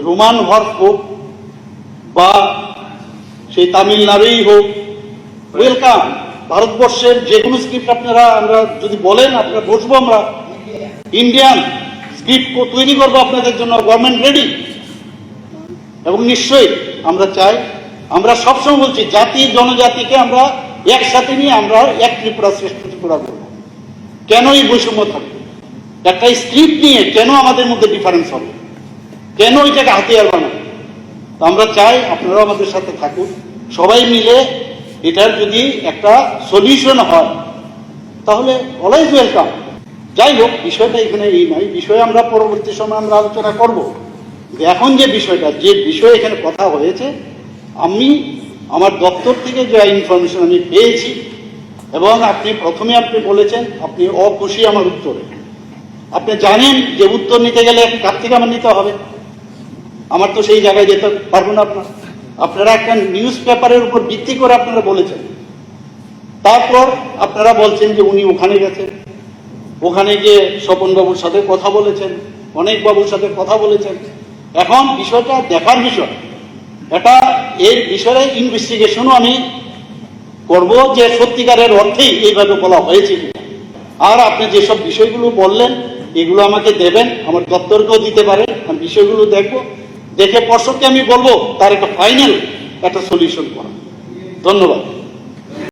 Roman horse হোক বা সেই তামিলনাড়ুই হোক, ওয়েলকাম। ভারতবর্ষের যে কোনো স্ক্রিপ্ট আপনারা আমরা যদি বলেন, আপনারা বসবো, আমরা ইন্ডিয়ান স্ক্রিপ্ট তৈরি করবো আপনাদের জন্য, গভর্নমেন্ট রেডি। এবং নিশ্চয়ই আমরা চাই, আমরা সবসময় বলছি জাতি জনজাতিকে আমরা একসাথে নিয়ে আমরা এক ত্রিপুরা শ্রেষ্ঠ ত্রিপুরা করবো। কেন এই বৈষম্য থাকবে? একটা স্ক্রিপ্ট নিয়ে কেন আমাদের মধ্যে ডিফারেন্স হবে? কেন এটাকে হাতিয়ার বানাবে? তো আমরা চাই আপনারাও আমাদের সাথে থাকুন, সবাই মিলে এটার যদি একটা সলিউশন হয় তাহলে অলওয়েজ ওয়েলকাম। যাই হোক, বিষয়টা এখানে এই নয়, বিষয়ে আমরা পরবর্তী সময় আমরা আলোচনা করব। এখন যে বিষয়টা, যে বিষয়ে এখানে কথা হয়েছে, আমি আমার দপ্তর থেকে যে ইনফরমেশন আমি পেয়েছি, এবং প্রথমে আপনি বলেছেন আপনি অখুশি আমার উত্তরে। আপনি জানেন যে উত্তর নিতে গেলে কার থেকে আমার নিতে হবে, আমার তো সেই জায়গায় যেতে পারবো না। আপনারা একটা নিউজ পেপারের উপর ভিত্তি করে আপনারা বলেছেন, তারপর আপনারা বলছেন যে উনি ওখানে গেছেন, ওখানে গিয়ে স্বপন বাবুর সাথে কথা বলেছেন, অনেক বাবুর সাথে কথা বলেছেন। এখন বিষয়টা দেখার বিষয়, এটা এর বিষয়ে ইনভেস্টিগেশনও আমি করব যে সত্যিকারের অর্থেই এইভাবে বলা হয়েছে। আর আপনি যেসব বিষয়গুলো বললেন এগুলো আমাকে দেবেন, আমার দপ্তরকেও দিতে পারেন, আমি বিষয়গুলো দেখব, দেখে পর্ষদকে আমি বলবো তার একটা ফাইনাল একটা সলিউশন করা। ধন্যবাদ।